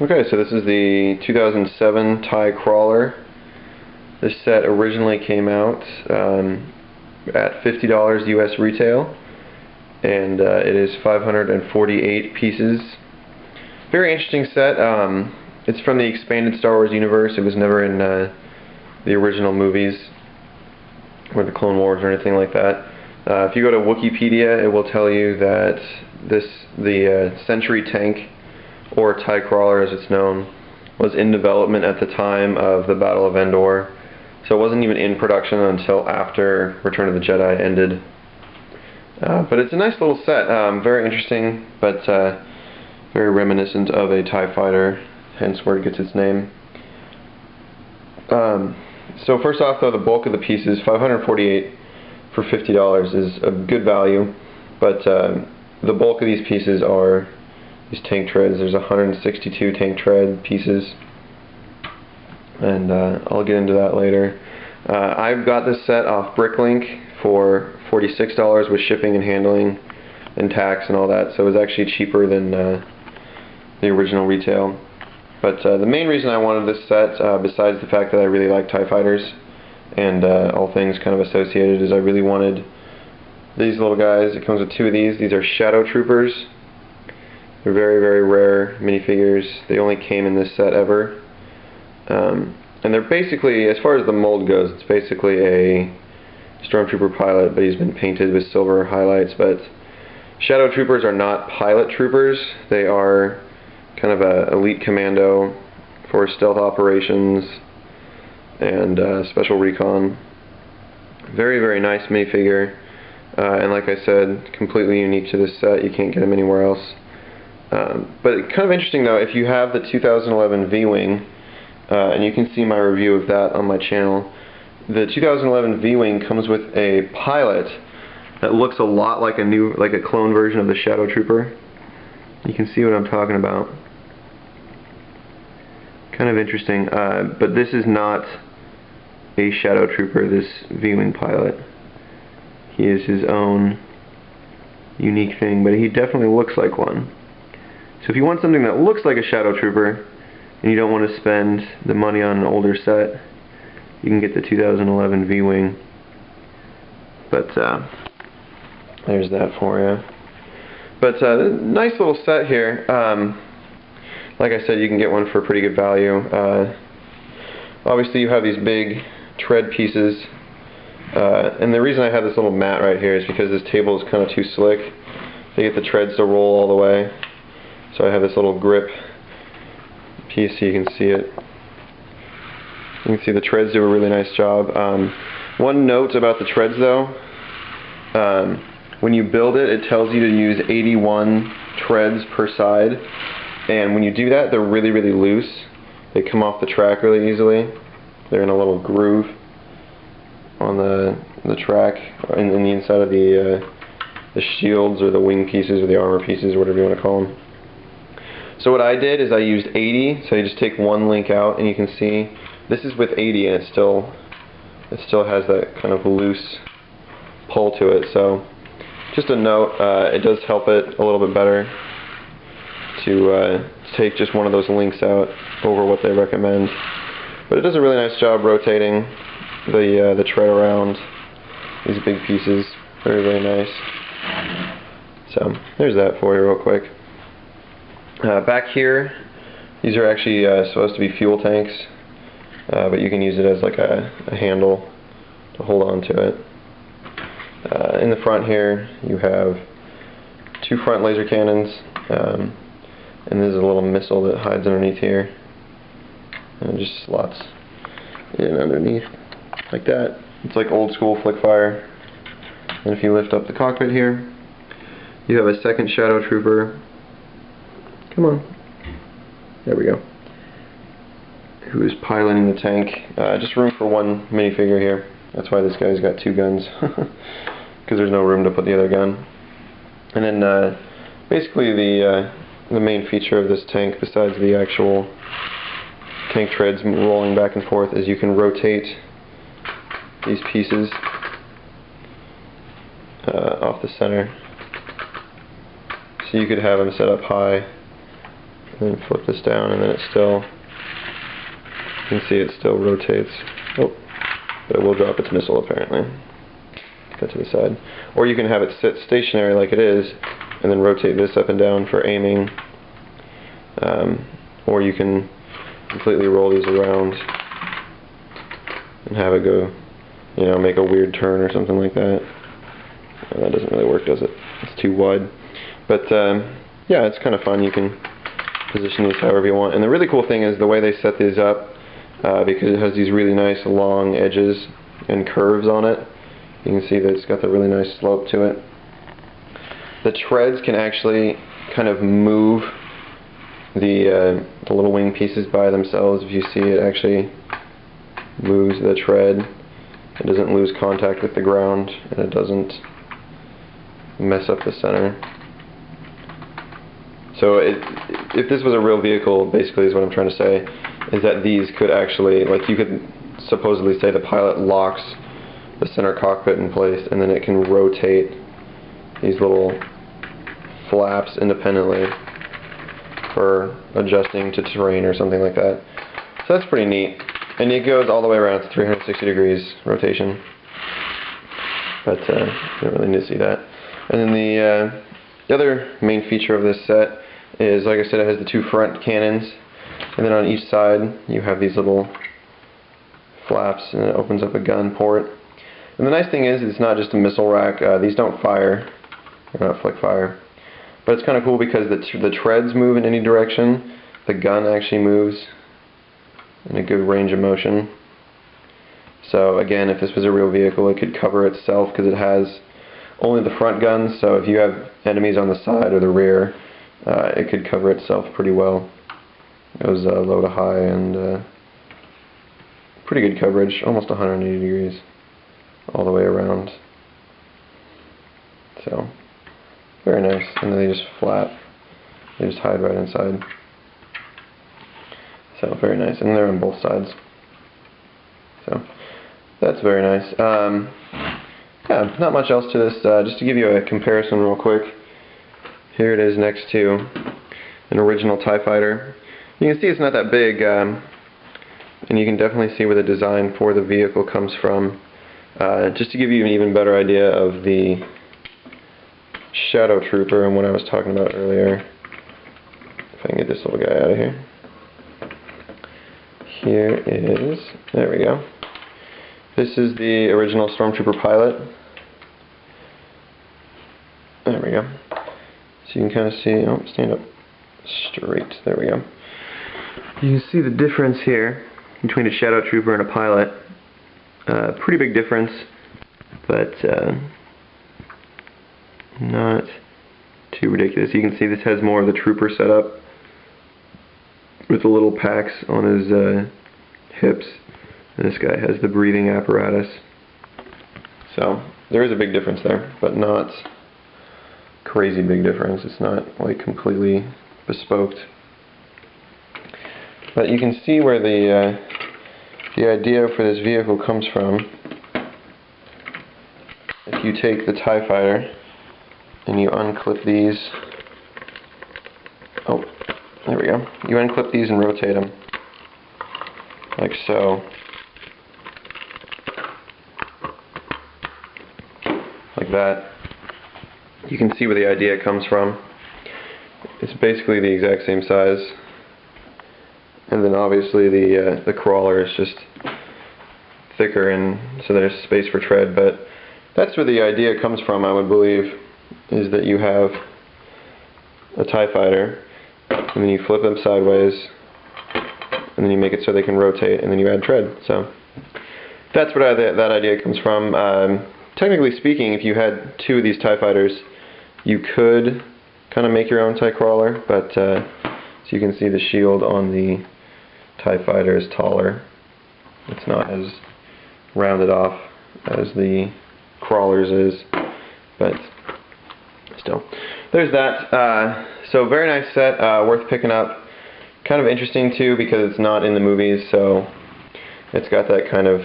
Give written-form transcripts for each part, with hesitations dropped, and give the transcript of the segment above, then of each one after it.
Okay, so this is the 2007 Tie Crawler. This set originally came out at $50 US retail, and it is 548 pieces. Very interesting set. It's from the expanded Star Wars universe. It was never in the original movies or the Clone Wars or anything like that. If you go to Wikipedia, it will tell you that the Sentry tank, or Tie Crawler as it's known, was in development at the time of the Battle of Endor. So it wasn't even in production until after Return of the Jedi ended. But it's a nice little set, very interesting, but very reminiscent of a TIE fighter, hence where it gets its name. So first off though, the bulk of the pieces, 548 for $50 is a good value, but the bulk of these pieces are these tank treads. There's 162 tank tread pieces, and I'll get into that later. I've got this set off Bricklink for $46 with shipping and handling and tax and all that, so it was actually cheaper than the original retail. But the main reason I wanted this set, besides the fact that I really like TIE fighters and all things kind of associated, is I really wanted these little guys. It comes with two of these. These are Shadow Troopers. They're very, very rare minifigures. They only came in this set ever. And they're basically, as far as the mold goes, it's basically a Stormtrooper pilot, but he's been painted with silver highlights. But Shadow Troopers are not pilot troopers. They are kind of a elite commando for stealth operations and special recon. Very, very nice minifigure. And like I said, completely unique to this set. You can't get them anywhere else. But kind of interesting though, if you have the 2011 V-Wing, and you can see my review of that on my channel, the 2011 V-Wing comes with a pilot that looks a lot like a clone version of the Shadow Trooper. You can see what I'm talking about. Kind of interesting, but this is not a Shadow Trooper, this V-Wing pilot. He is his own unique thing, but he definitely looks like one. So if you want something that looks like a Shadow Trooper, and you don't want to spend the money on an older set, you can get the 2011 V-Wing. But there's that for you. But nice little set here. Like I said, you can get one for a pretty good value. Obviously you have these big tread pieces, and the reason I have this little mat right here is because this table is kind of too slick to get the treads to roll all the way. So I have this little grip piece so you can see it. You can see the treads do a really nice job. One note about the treads though, when you build it, it tells you to use 81 treads per side, and when you do that, they're really, really loose. They come off the track really easily. They're in a little groove on the track, in the inside of the shields or the wing pieces or the armor pieces, whatever you want to call them. So what I did is I used 80, so you just take one link out and you can see this is with 80 and it still has that kind of loose pull to it. So just a note, it does help it a little bit better to take just one of those links out over what they recommend. But it does a really nice job rotating the tread around these big pieces. Very, very nice. So there's that for you real quick. Back here, these are actually supposed to be fuel tanks, but you can use it as like a handle to hold on to it. In the front here, you have two front laser cannons, and there's a little missile that hides underneath here, and it just slots in underneath like that. It's like old school flick fire. And if you lift up the cockpit here, you have a second Shadow Trooper. Come on. There we go. Who is piloting the tank. Just room for one minifigure here. That's why this guy's got two guns. Because there's no room to put the other gun. And then basically the main feature of this tank, besides the actual tank treads rolling back and forth, is you can rotate these pieces off the center. So you could have them set up high, and then flip this down, and then it still, you can see it still rotates. Oh, but it will drop its missile apparently. Cut to the side. Or you can have it sit stationary like it is, and then rotate this up and down for aiming. Or you can completely roll these around and have it go, you know, make a weird turn or something like that. That doesn't really work, does it? It's too wide. But yeah, it's kind of fun. You can position these however you want. And the really cool thing is the way they set these up, because it has these really nice long edges and curves on it. You can see that it's got the really nice slope to it. The treads can actually kind of move the little wing pieces by themselves. If you see, it actually moves the tread. It doesn't lose contact with the ground, and it doesn't mess up the center. So if this was a real vehicle, basically is what I'm trying to say, is that these could actually, like, you could supposedly say the pilot locks the center cockpit in place, and then it can rotate these little flaps independently for adjusting to terrain or something like that. So that's pretty neat. And it goes all the way around to 360 degrees rotation. But didn't really need to see that. And then the other main feature of this set is, like I said, it has the two front cannons, and then on each side you have these little flaps, and it opens up a gun port. And the nice thing is, it's not just a missile rack. These don't fire, they're not flick fire. But it's kind of cool because the treads move in any direction. The gun actually moves in a good range of motion. So again, if this was a real vehicle, it could cover itself because it has only the front guns. So if you have enemies on the side or the rear, it could cover itself pretty well. It goes low to high, and pretty good coverage, almost 180 degrees all the way around. So very nice. And then they just flap. They just hide right inside. So very nice, and they're on both sides. So that's very nice. Yeah, not much else to this. Just to give you a comparison real quick. Here it is next to an original TIE Fighter. You can see it's not that big, and you can definitely see where the design for the vehicle comes from. Just to give you an even better idea of the Shadow Trooper and what I was talking about earlier. If I can get this little guy out of here. Here is, there we go. This is the original Stormtrooper pilot. There we go. So you can kind of see, oh, stand up straight, there we go. You can see the difference here between a Shadow Trooper and a pilot. Pretty big difference, but not too ridiculous. You can see this has more of the Trooper setup with the little packs on his hips, and this guy has the breathing apparatus. So there is a big difference there, but not crazy big difference. It's not like completely bespoke. But you can see where the idea for this vehicle comes from. If you take the TIE Fighter and you unclip these, oh, there we go. You unclip these and rotate them, like so. Like that. You can see where the idea comes from. It's basically the exact same size. And then obviously the crawler is just thicker, and so there's space for tread. But that's where the idea comes from, I would believe, is that you have a TIE Fighter, and then you flip them sideways, and then you make it so they can rotate, and then you add tread. So that's where that idea comes from. Technically speaking, if you had two of these TIE Fighters, you could kind of make your own TIE Crawler, but so you can see the shield on the TIE Fighter is taller. It's not as rounded off as the Crawler's is, but still. there's that. So very nice set, worth picking up. Kind of interesting too because it's not in the movies, so it's got that kind of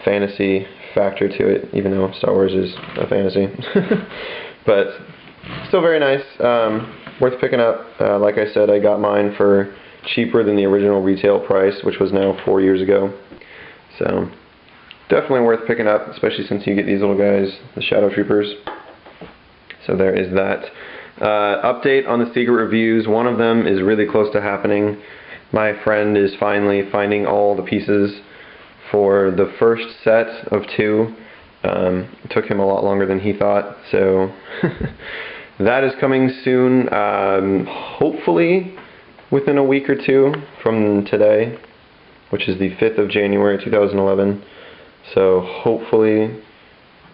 fantasy factor to it, even though Star Wars is a fantasy. But still very nice, worth picking up. Like I said, I got mine for cheaper than the original retail price, which was now 4 years ago. So definitely worth picking up, especially since you get these little guys, the Shadow Troopers. So there is that. Update on the secret reviews. One of them is really close to happening. My friend is finally finding all the pieces for the first set of 2. It took him a lot longer than he thought, so that is coming soon, hopefully within a week or 2 from today, which is the 5th of January 2011. So hopefully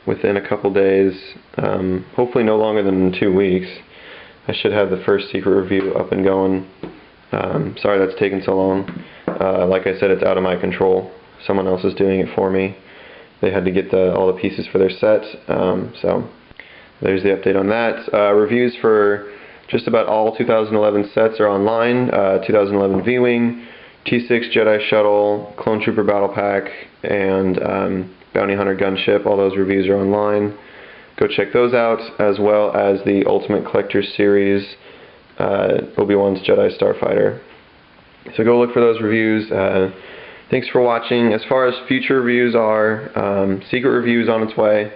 within a couple days, hopefully no longer than 2 weeks, I should have the first secret review up and going. Sorry that's taken so long. Like I said, it's out of my control. Someone else is doing it for me. They had to get all the pieces for their set, so there's the update on that. Reviews for just about all 2011 sets are online. 2011 V-Wing, T6 Jedi Shuttle, Clone Trooper Battle Pack, and Bounty Hunter Gunship. All those reviews are online. Go check those out, as well as the Ultimate Collector Series, Obi-Wan's Jedi Starfighter. So go look for those reviews. Thanks for watching. As far as future reviews are, secret reviews on its way.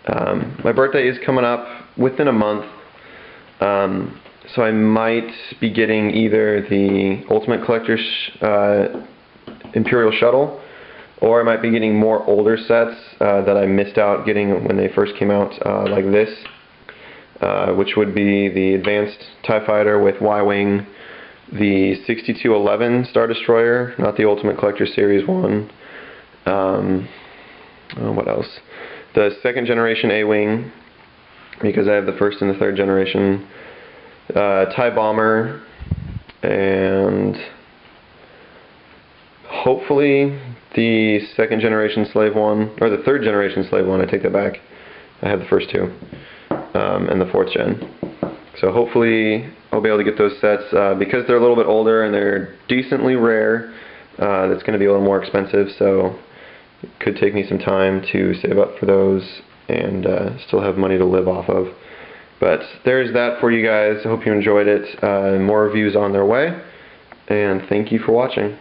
My birthday is coming up within a month, so I might be getting either the Ultimate Collector Imperial Shuttle, or I might be getting more older sets that I missed out getting when they first came out, like this, which would be the Advanced TIE Fighter with Y-Wing, the 6211 Star Destroyer, not the Ultimate Collector Series 1. What else? The 2nd generation A-Wing, because I have the 1st and the 3rd generation. TIE Bomber, and hopefully the 2nd generation Slave 1, or the 3rd generation Slave 1, I take that back. I have the first 2, and the 4th gen. So hopefully I'll be able to get those sets, because they're a little bit older and they're decently rare. That's going to be a little more expensive, so it could take me some time to save up for those and still have money to live off of. But there's that for you guys. I hope you enjoyed it. More reviews on their way, and thank you for watching.